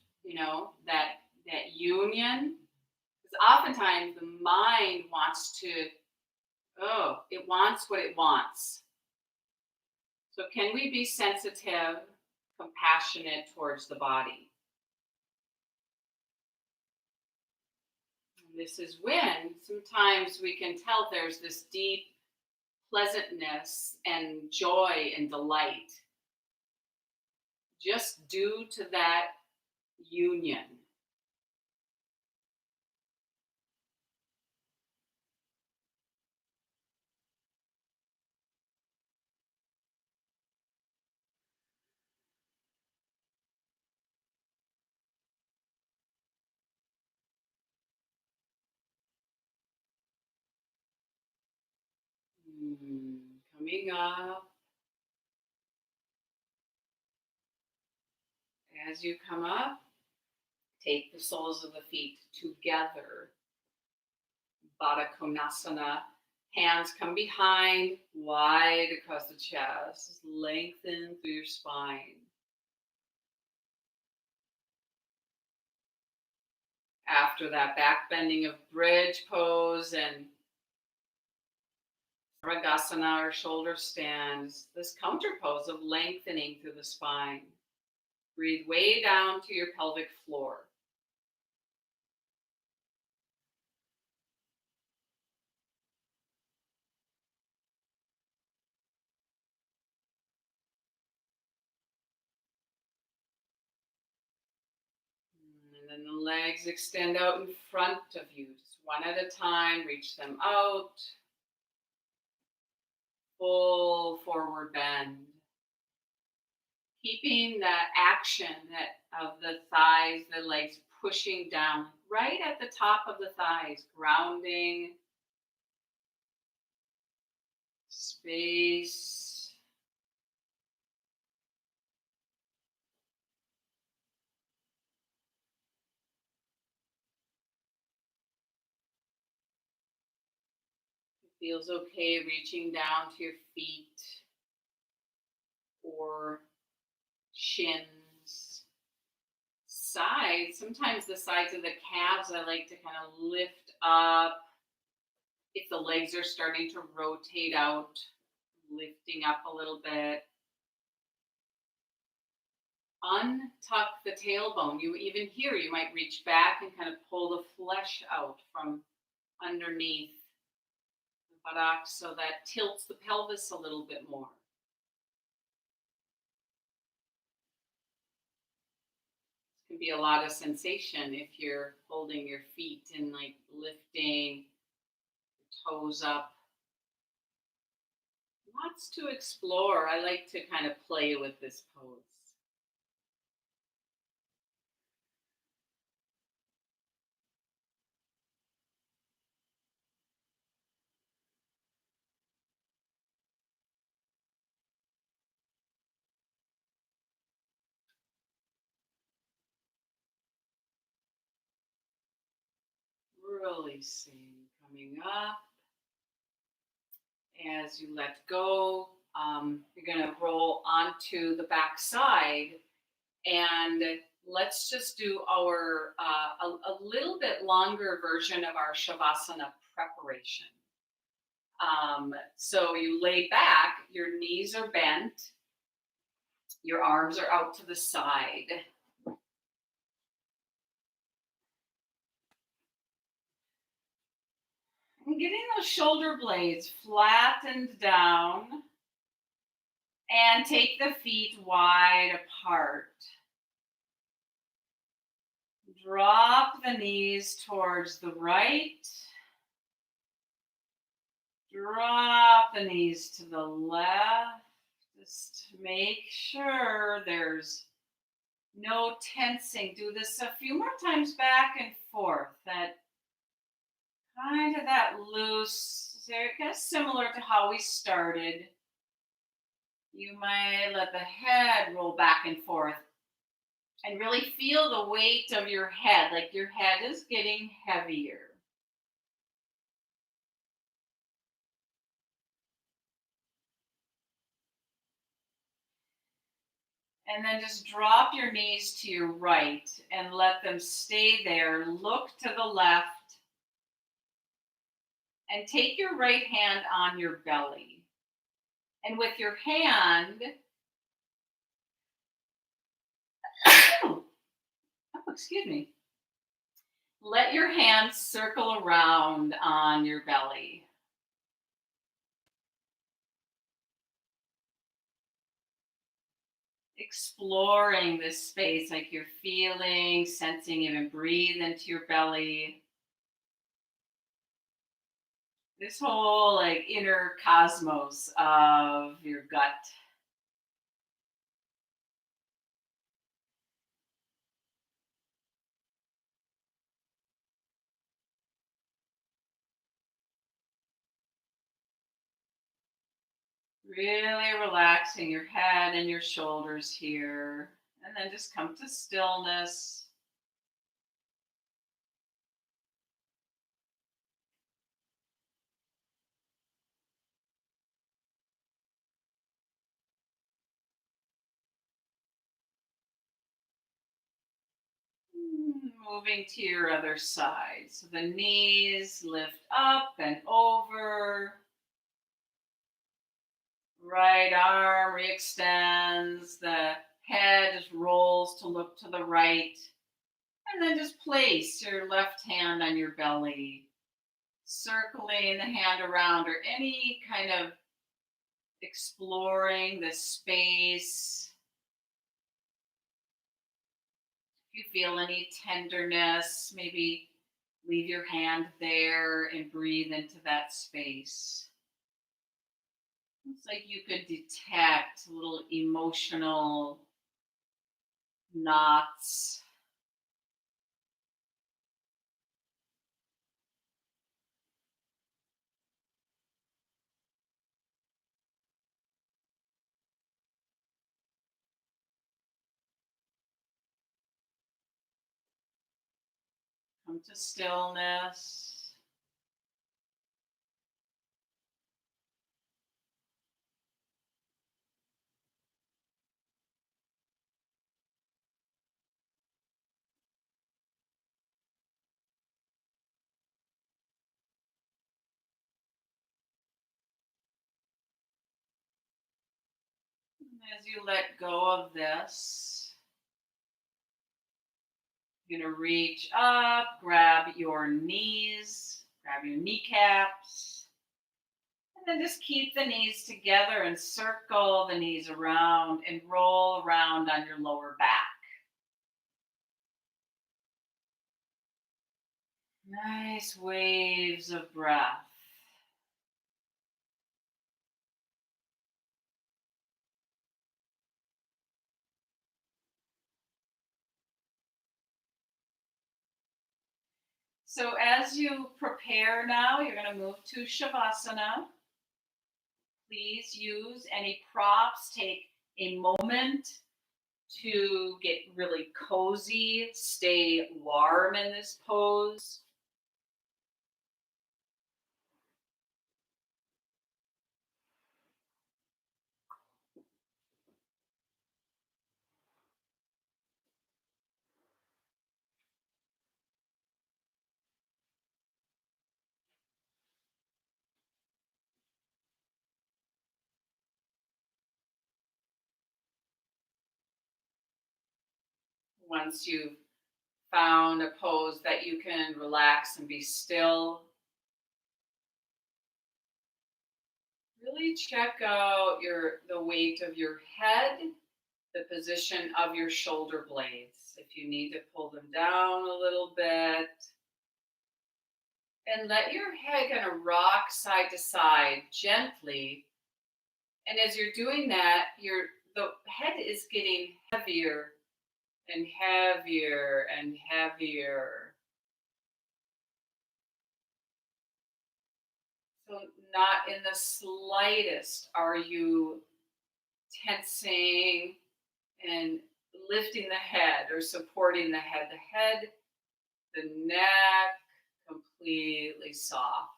that union. Because oftentimes the mind wants to, it wants what it wants. So can we be sensitive, compassionate towards the body? And this is when sometimes we can tell there's this deep pleasantness and joy and delight just due to that union. Coming up. As you come up, take the soles of the feet together. Baddha Konasana. Hands come behind, wide across the chest. Lengthen through your spine. After that back bending of bridge pose and Ragasana or shoulder stands, this counter pose of lengthening through the spine. Breathe way down to your pelvic floor. And then the legs extend out in front of you. Just one at a time, reach them out. Full forward bend. Keeping that action of the thighs, the legs pushing down right at the top of the thighs, grounding, space. It feels okay reaching down to your feet or shins. Sides, sometimes the sides of the calves I like to kind of lift up. If the legs are starting to rotate out, lifting up a little bit. Untuck the tailbone. You even here, you might reach back and kind of pull the flesh out from underneath the buttocks so that tilts the pelvis a little bit more. It can be a lot of sensation if you're holding your feet and like lifting your toes up. Lots to explore. I like to kind of play with this pose. Releasing, coming up. As you let go, you're going to roll onto the back side, and let's just do our a little bit longer version of our Shavasana preparation. So you lay back, your knees are bent, your arms are out to the side. And getting those shoulder blades flattened down. And take the feet wide apart. Drop the knees towards the right. Drop the knees to the left. Just make sure there's no tensing. Do this a few more times back and forth. That kind of that loose, kind of similar to how we started. You might let the head roll back and forth and really feel the weight of your head, like your head is getting heavier. And then just drop your knees to your right and let them stay there. Look to the left and take your right hand on your belly. And with your hand, oh, excuse me. Let your hand circle around on your belly. Exploring this space, like you're feeling, sensing, even breathe into your belly. This whole like inner cosmos of your gut. Really relaxing your head and your shoulders here. And then just come to stillness. Moving to your other side. So the knees lift up and over. Right arm re-extends. The head just rolls to look to the right. And then just place your left hand on your belly, circling the hand around, or any kind of exploring the space. If you feel any tenderness, maybe leave your hand there and breathe into that space. It's like you could detect little emotional knots. Come to stillness. And as you let go of this, you're going to reach up, grab your knees, grab your kneecaps, and then just keep the knees together and circle the knees around and roll around on your lower back. Nice waves of breath. So as you prepare now, you're going to move to Shavasana. Please use any props. Take a moment to get really cozy, stay warm in this pose. Once you've found a pose that you can relax and be still, really check out the weight of your head, the position of your shoulder blades. If you need to pull them down a little bit, and let your head kind of rock side to side gently. And as you're doing that, the head is getting heavier and heavier and heavier. So not in the slightest are you tensing and lifting the head or supporting the head. The neck, completely soft.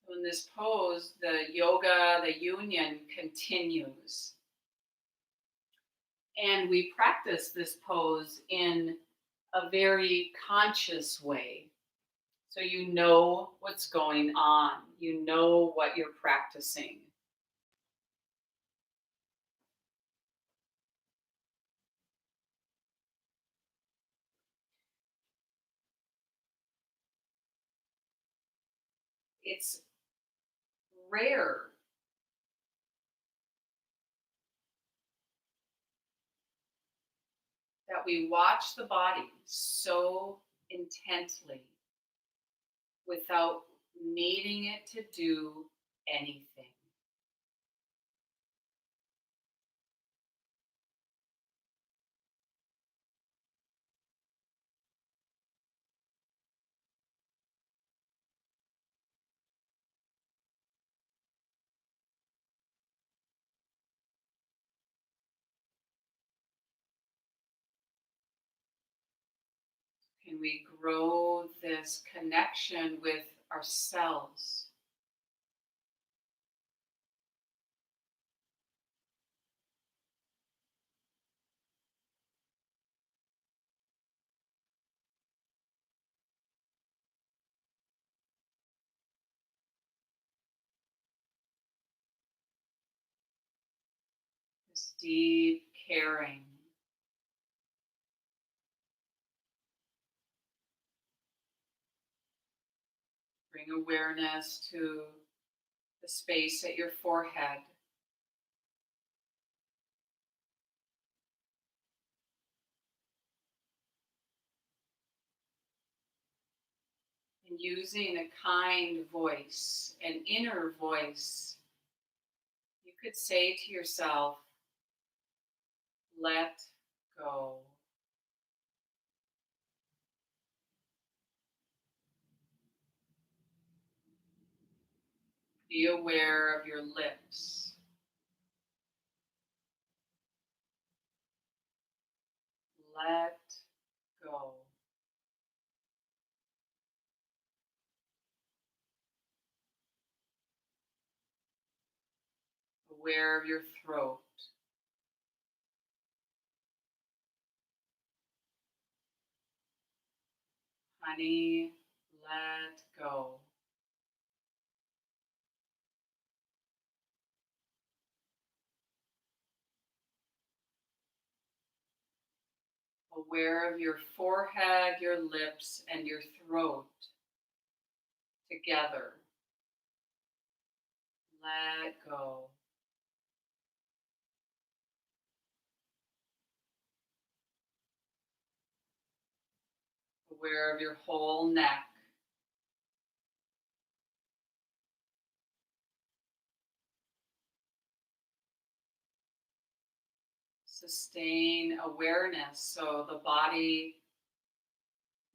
So in this pose, the yoga, the union continues. And we practice this pose in a very conscious way. So you know what's going on, you know what you're practicing. It's rare that we watch the body so intently without needing it to do anything. Can we grow this connection with ourselves? This deep caring. Bring awareness to the space at your forehead. And using a kind voice, an inner voice, you could say to yourself, let go. Be aware of your lips. Let go. Aware of your throat. Honey, let go. Aware of your forehead, your lips, and your throat together. Let go. Aware of your whole neck. Sustain awareness so the body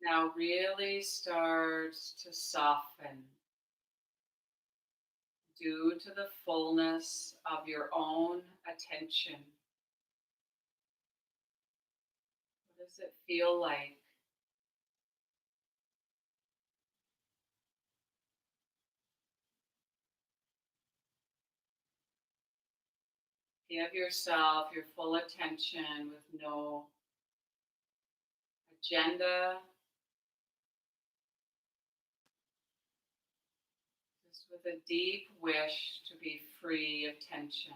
now really starts to soften due to the fullness of your own attention. What does it feel like? Give yourself your full attention with no agenda, just with a deep wish to be free of tension.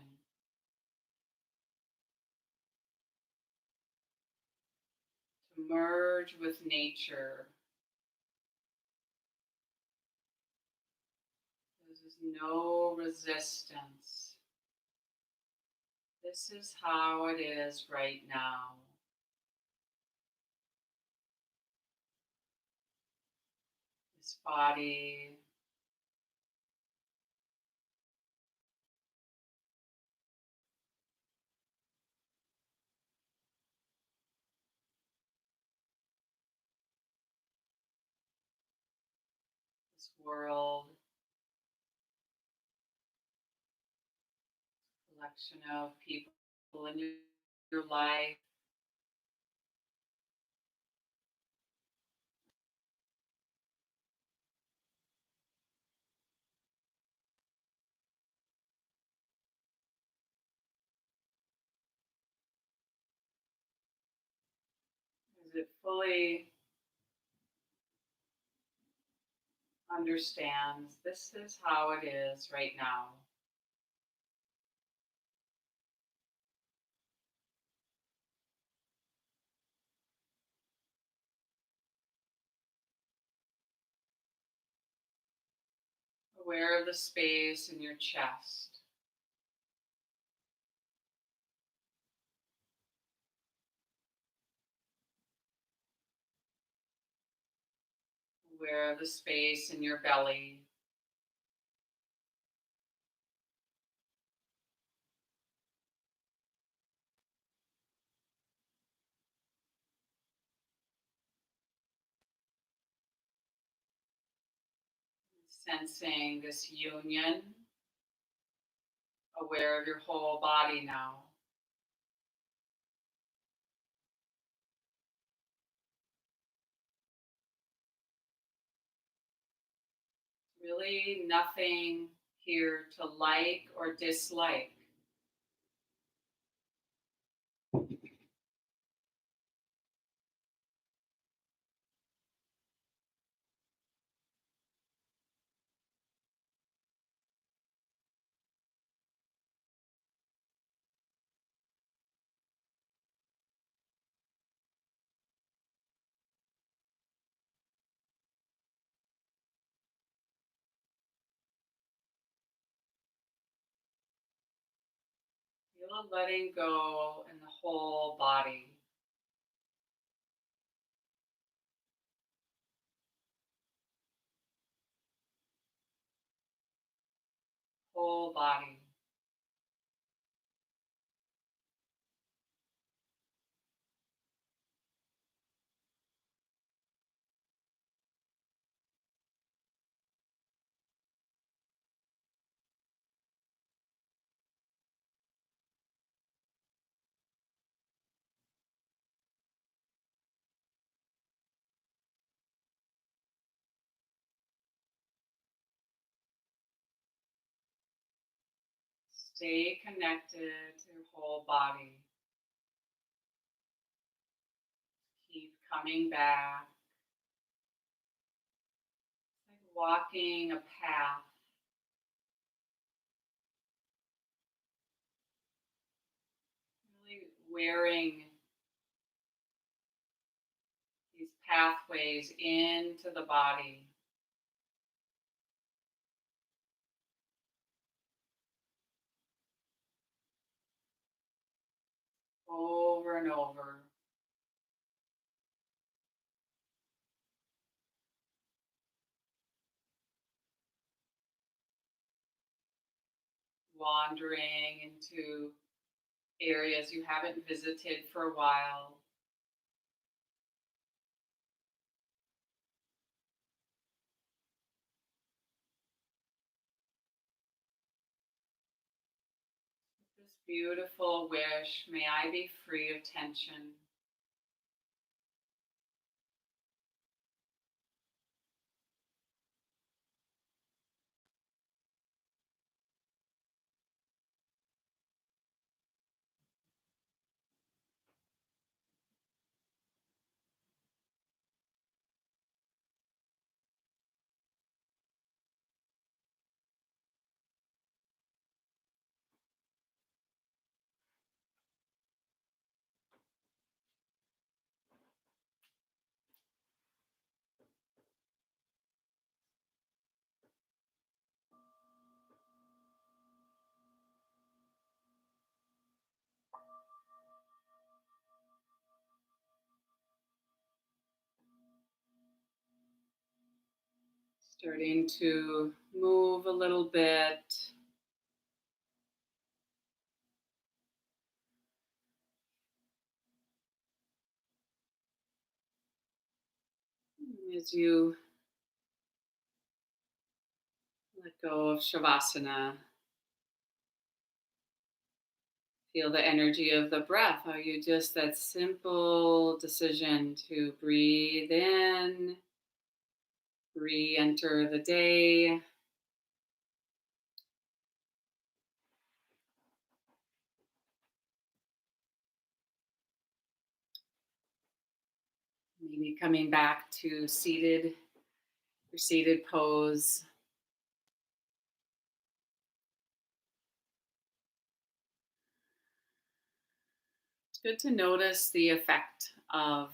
To merge with nature. There's no resistance. This is how it is right now. This body, this world, collection of people in your life. As it fully understands this is how it is right now. Aware of the space in your chest. Aware of the space in your belly. Sensing this union. Aware of your whole body now. Really nothing here to like or dislike. Feel a letting go in the whole body. Whole body. Stay connected to your whole body. Keep coming back. It's like walking a path. Really wearing these pathways into the body. Over and over. Wandering into areas you haven't visited for a while. This beautiful wish, may I be free of tension. Starting to move a little bit. As you let go of Shavasana, feel the energy of the breath. How you just that simple decision to breathe in, re enter the day. Maybe coming back to your seated pose. It's good to notice the effect of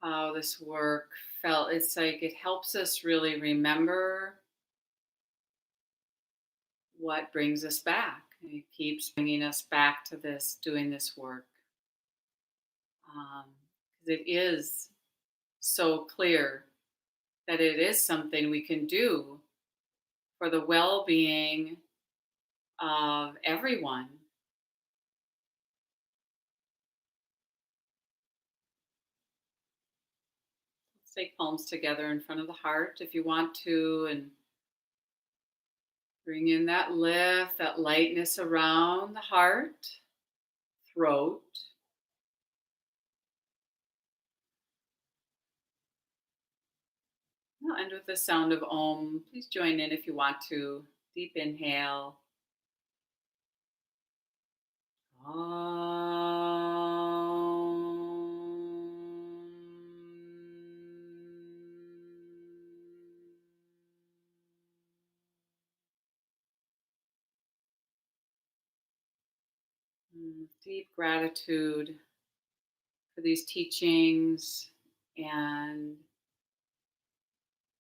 how this work felt. It's like it helps us really remember what brings us back. It keeps bringing us back to this, doing this work. 'Cause it is so clear that it is something we can do for the well being of everyone. Let's take palms together in front of the heart if you want to, and bring in that lift, that lightness around the heart, throat. I'll end with the sound of Om. Please join in if you want to. Deep inhale. Deep gratitude for these teachings and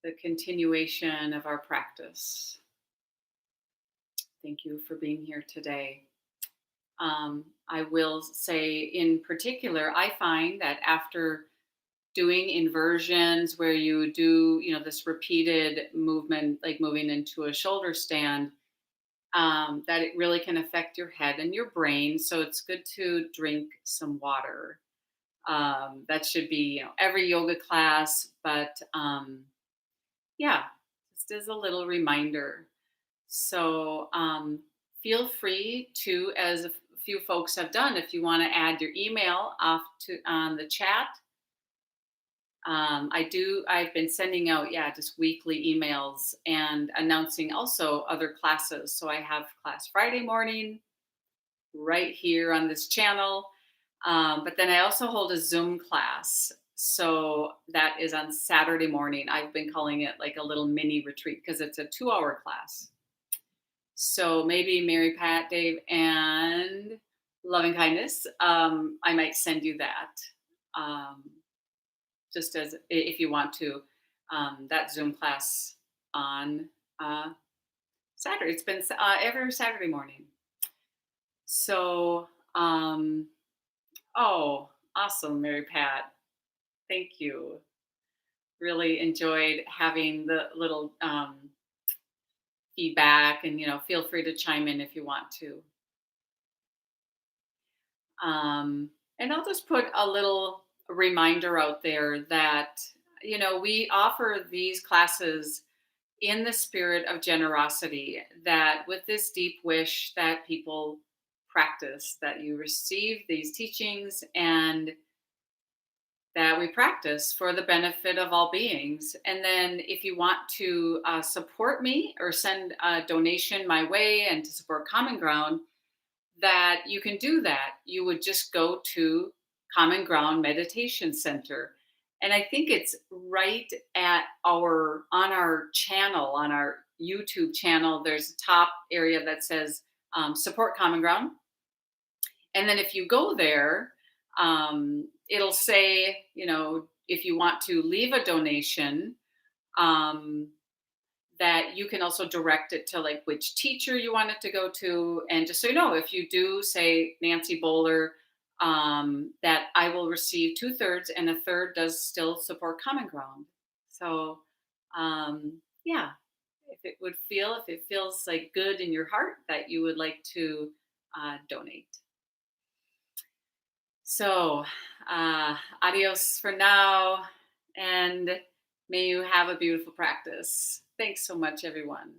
the continuation of our practice. Thank you for being here today. I will say in particular, I find that after doing inversions where you do, this repeated movement, like moving into a shoulder stand, that it really can affect your head and your brain. So it's good to drink some water. That should be, every yoga class, but yeah, just as a little reminder. So feel free to, as a few folks have done, if you want to add your email off to on the chat. I've been sending out, just weekly emails and announcing also other classes. So I have class Friday morning right here on this channel. But then I also hold a Zoom class. So that is on Saturday morning. I've been calling it like a little mini retreat because it's a 2-hour class. So maybe Mary, Pat, Dave, and Loving Kindness, I might send you that. Just as if you want to, that Zoom class on Saturday. It's been every Saturday morning. So, oh, awesome, Mary Pat. Thank you. Really enjoyed having the little feedback, and feel free to chime in if you want to. And I'll just put a little reminder out there that we offer these classes in the spirit of generosity, that with this deep wish that people practice, that you receive these teachings, and that we practice for the benefit of all beings. And then if you want to support me or send a donation my way and to support Common Ground, that you can do that. You would just go to Common Ground Meditation Center. And I think it's right at on our channel, on our YouTube channel, there's a top area that says support Common Ground. And then if you go there, it'll say, if you want to leave a donation, that you can also direct it to like which teacher you want it to go to. And just so you know, if you do say Nancy Boler, that I will receive 2/3 and a third does still support Common Ground. So if it feels like good in your heart that you would like to donate. So adios for now, and may you have a beautiful practice. Thanks so much, everyone.